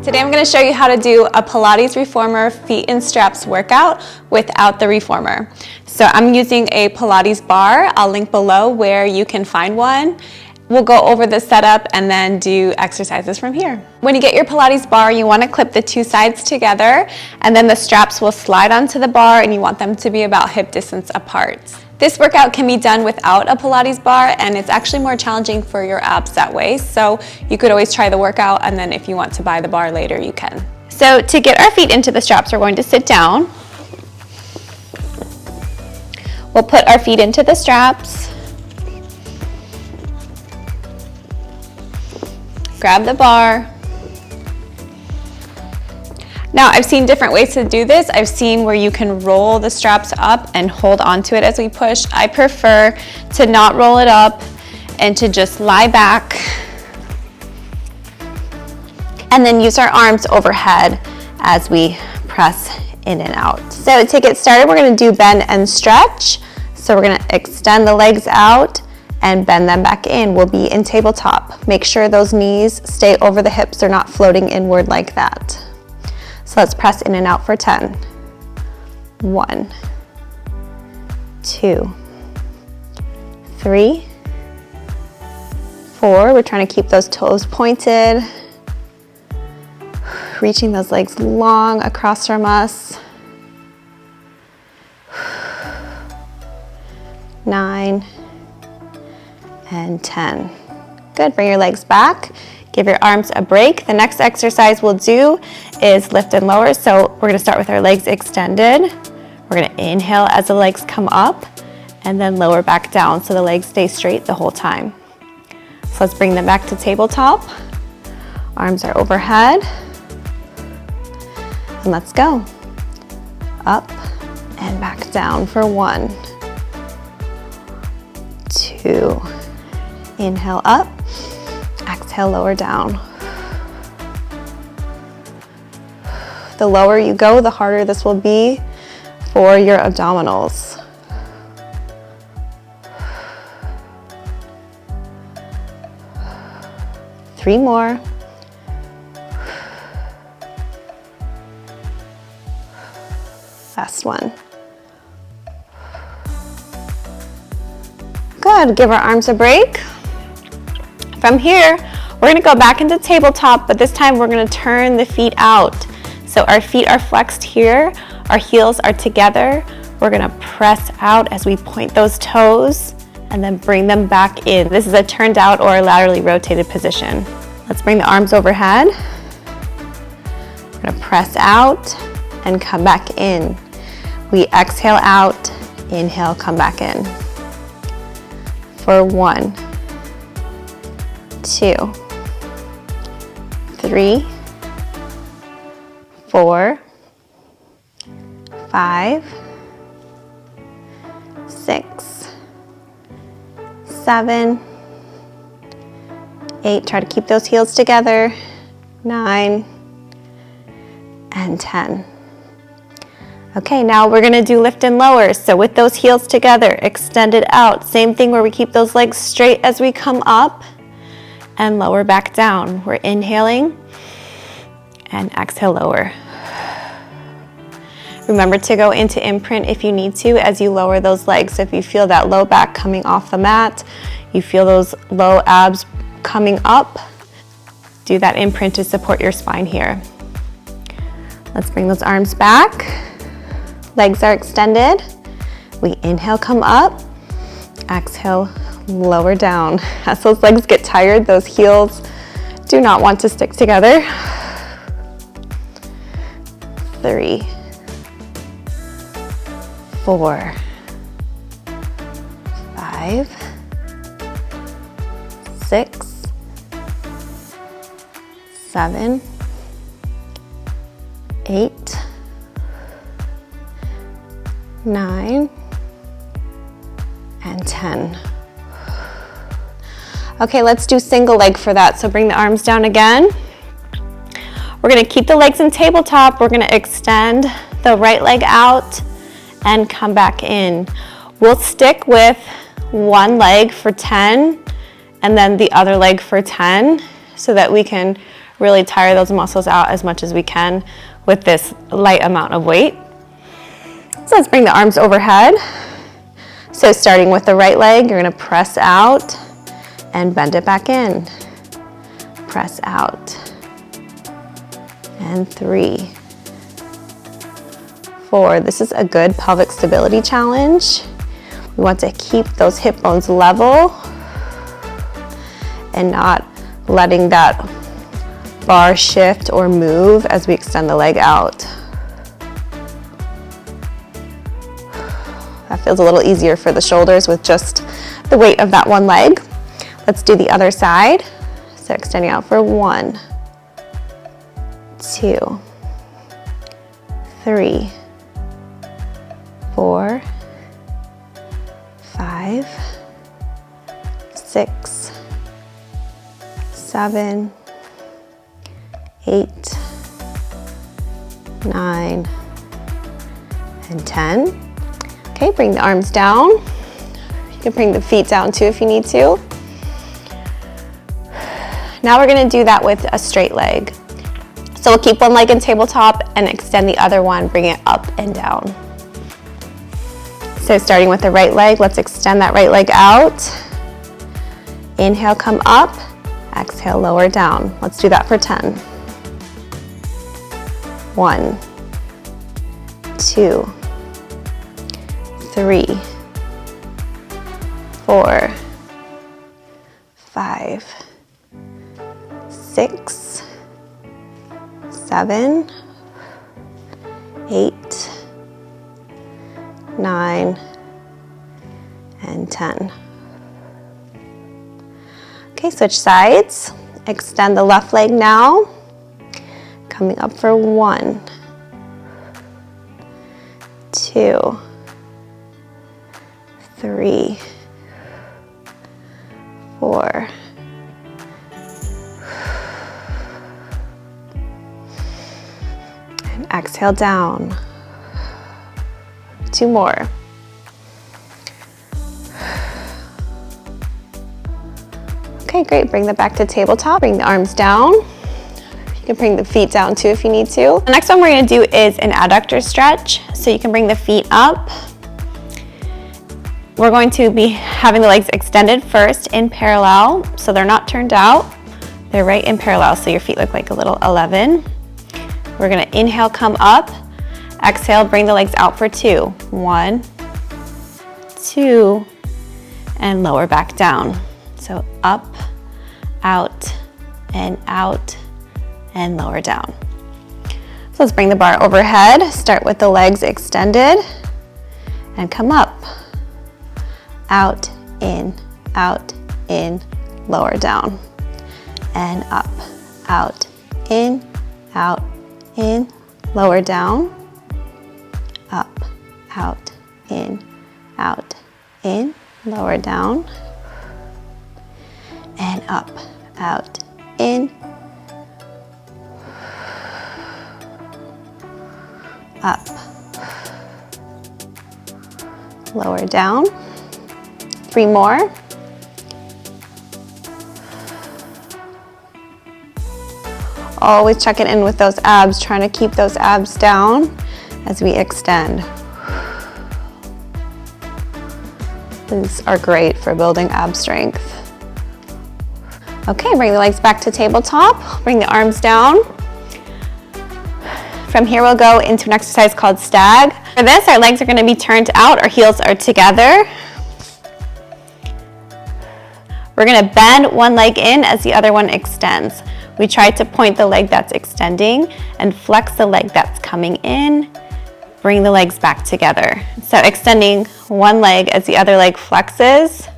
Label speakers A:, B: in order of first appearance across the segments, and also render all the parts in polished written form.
A: Today I'm going to show you how to do a Pilates reformer feet and straps workout without the reformer. So I'm using a Pilates bar. I'll link below where you can find one. We'll go over the setup and then do exercises from here. When you get your Pilates bar, you want to clip the two sides together, and then the straps will slide onto the bar, and you want them to be about hip distance apart. This workout can be done without a Pilates bar, and it's actually more challenging for your abs that way. So you could always try the workout, and then if you want to buy the bar later, you can. So to get our feet into the straps, we're going to sit down. We'll put our feet into the straps. Grab the bar. Now, I've seen different ways to do this. I've seen where you can roll the straps up and hold onto it as we push. I prefer to not roll it up and to just lie back and then use our arms overhead as we press in and out. So to get started, we're gonna do bend and stretch. So we're gonna extend the legs out and bend them back in. We'll be in tabletop. Make sure those knees stay over the hips. They're not floating inward like that. So let's press in and out for 10. 1, 2, 3, 4. We're trying to keep those toes pointed. Reaching those legs long across from us. 9, and 10. Good, bring your legs back. Give your arms a break. The next exercise we'll do is lift and lower. So we're gonna start with our legs extended. We're gonna inhale as the legs come up and then lower back down so the legs stay straight the whole time. So let's bring them back to tabletop. Arms are overhead. And let's go. Up and back down for 1, 2, inhale up, exhale, lower down. The lower you go, the harder this will be for your abdominals. Three more. Last one. Good, give our arms a break. From here, we're gonna go back into tabletop, but this time we're gonna turn the feet out. So our feet are flexed here, our heels are together. We're gonna press out as we point those toes and then bring them back in. This is a turned out or a laterally rotated position. Let's bring the arms overhead. We're gonna press out and come back in. We exhale out, inhale, come back in. For 1, 2, 3, 4, 5, 6, 7, 8. Try to keep those heels together. 9, and 10. Okay, now we're gonna do lift and lower. So with those heels together, extended out. Same thing where we keep those legs straight as we come up and lower back down. We're inhaling and exhale, lower. Remember to go into imprint if you need to as you lower those legs. So if you feel that low back coming off the mat, you feel those low abs coming up, do that imprint to support your spine here. Let's bring those arms back. Legs are extended. We inhale, come up. Exhale, lower down. As those legs get tired, those heels do not want to stick together. 3, 4, 5, 6, 7, 8, 9, and 10. Okay, let's do single leg for that. So bring the arms down again. We're gonna keep the legs in tabletop. We're gonna extend the right leg out and come back in. We'll stick with one leg for 10 and then the other leg for 10 so that we can really tire those muscles out as much as we can with this light amount of weight. So let's bring the arms overhead. So starting with the right leg, you're gonna press out and bend it back in. Press out. And 3, 4. This is a good pelvic stability challenge. We want to keep those hip bones level and not letting that bar shift or move as we extend the leg out. That feels a little easier for the shoulders with just the weight of that one leg. Let's do the other side. So extending out for 1, 2, 3, 4, 5, 6, 7, 8, 9, and 10. Okay, bring the arms down. You can bring the feet down too if you need to. Now we're gonna do that with a straight leg. So we'll keep one leg in tabletop and extend the other one, bring it up and down. So starting with the right leg, let's extend that right leg out. Inhale, come up. Exhale, lower down. Let's do that for 10. 1, 2, 3, 4, 5, 6, 7, 8, 9, and 10. Okay, switch sides. Extend the left leg now. Coming up for 1, 2, 3, 4, and exhale down. 2 more. Okay, great. Bring that back to tabletop. Bring the arms down. You can bring the feet down too if you need to. The next one we're gonna do is an adductor stretch. So you can bring the feet up. We're going to be having the legs extended first in parallel, so they're not turned out. They're right in parallel, so your feet look like a little 11. We're gonna inhale, come up. Exhale, bring the legs out for 2. 1, 2, and lower back down. So up, out, and lower down. So let's bring the bar overhead. Start with the legs extended and come up. Out, in, lower down. And up, out, in, lower down. Up, out, in, lower down. And up, out, in, up, lower down. 3 more. Always check it in with those abs, trying to keep those abs down as we extend. These are great for building ab strength. Okay, bring the legs back to tabletop. Bring the arms down. From here, we'll go into an exercise called Stag. For this, our legs are gonna be turned out, our heels are together. We're gonna bend one leg in as the other one extends. We try to point the leg that's extending and flex the leg that's coming in. Bring the legs back together. So extending one leg as the other leg flexes,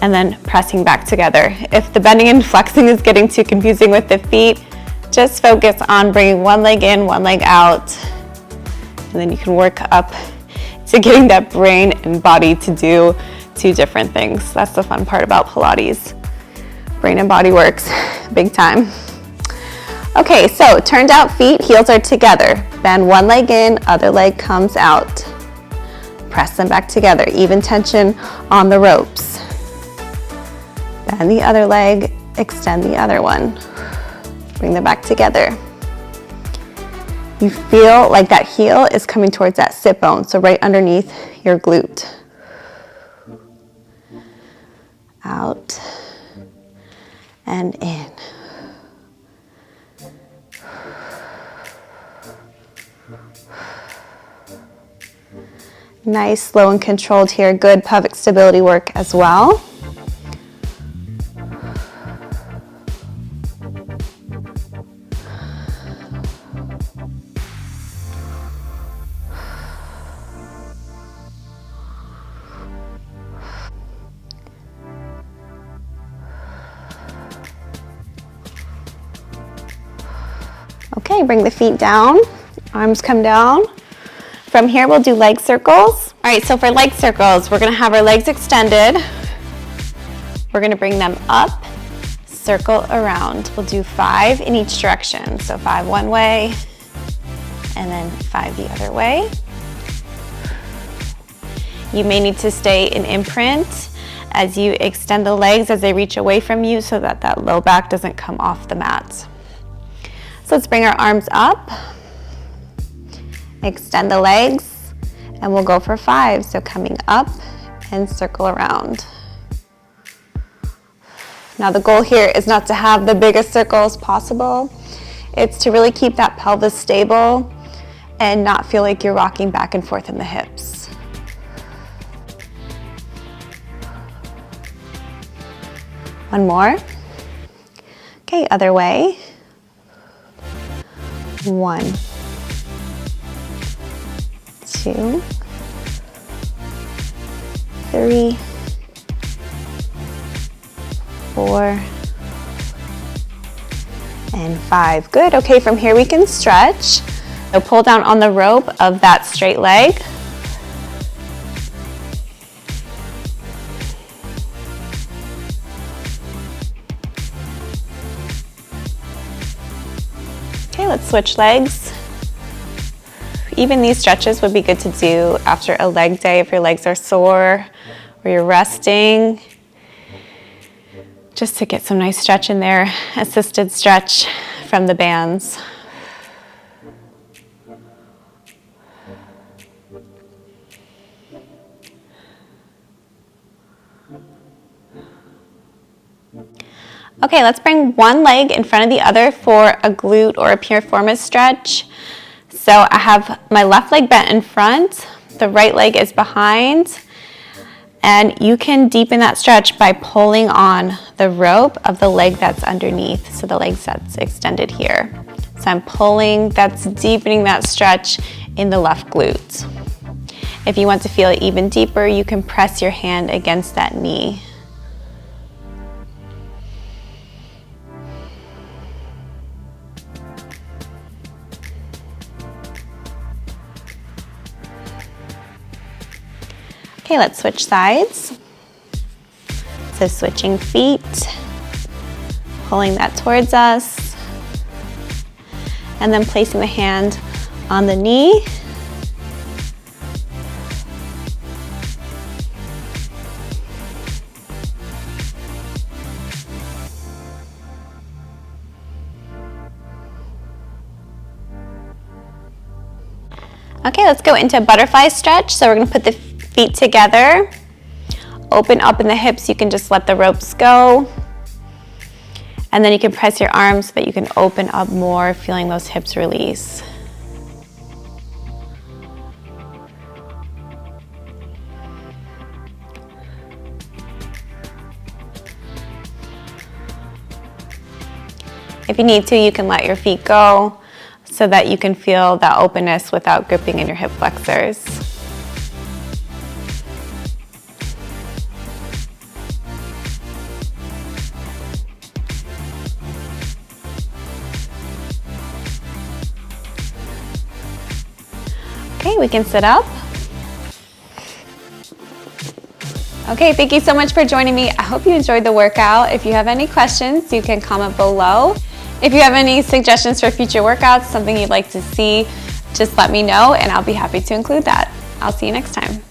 A: and then pressing back together. If the bending and flexing is getting too confusing with the feet, just focus on bringing one leg in, one leg out, and then you can work up to getting that brain and body to do 2 different things. That's the fun part about Pilates. Brain and body works big time. Okay, so turned out feet, heels are together. Bend one leg in, other leg comes out. Press them back together, even tension on the ropes. Bend the other leg, extend the other one. Bring them back together. You feel like that heel is coming towards that sit bone, so right underneath your glute. Out and in. Nice, slow and controlled here. Good pelvic stability work as well. Okay, bring the feet down, arms come down. From here, we'll do leg circles. All right, so for leg circles, we're gonna have our legs extended. We're gonna bring them up, circle around. We'll do 5 in each direction. So 5 one way, and then 5 the other way. You may need to stay in imprint as you extend the legs as they reach away from you so that that low back doesn't come off the mat. So let's bring our arms up, extend the legs, and we'll go for 5. So coming up and circle around. Now the goal here is not to have the biggest circles possible. It's to really keep that pelvis stable and not feel like you're rocking back and forth in the hips. One more. Okay, other way. 1, 2, 3, 4, and 5. Good. Okay, from here we can stretch. So pull down on the rope of that straight leg. Okay, let's switch legs. Even these stretches would be good to do after a leg day if your legs are sore or you're resting. Just to get some nice stretch in there, assisted stretch from the bands. Okay, let's bring one leg in front of the other for a glute or a piriformis stretch. So I have my left leg bent in front, the right leg is behind, and you can deepen that stretch by pulling on the rope of the leg that's underneath, so the leg that's extended here. So I'm pulling, that's deepening that stretch in the left glute. If you want to feel it even deeper, you can press your hand against that knee. Okay, let's switch sides. So switching feet, pulling that towards us, and then placing the hand on the knee. Okay, let's go into a butterfly stretch. So we're gonna put the feet together, open up in the hips. You can just let the ropes go. And then you can press your arms so that you can open up more, feeling those hips release. If you need to, you can let your feet go so that you can feel that openness without gripping in your hip flexors. Okay, we can sit up. Okay, thank you so much for joining me. I hope you enjoyed the workout. If you have any questions, you can comment below. If you have any suggestions for future workouts, something you'd like to see, just let me know and I'll be happy to include that. I'll see you next time.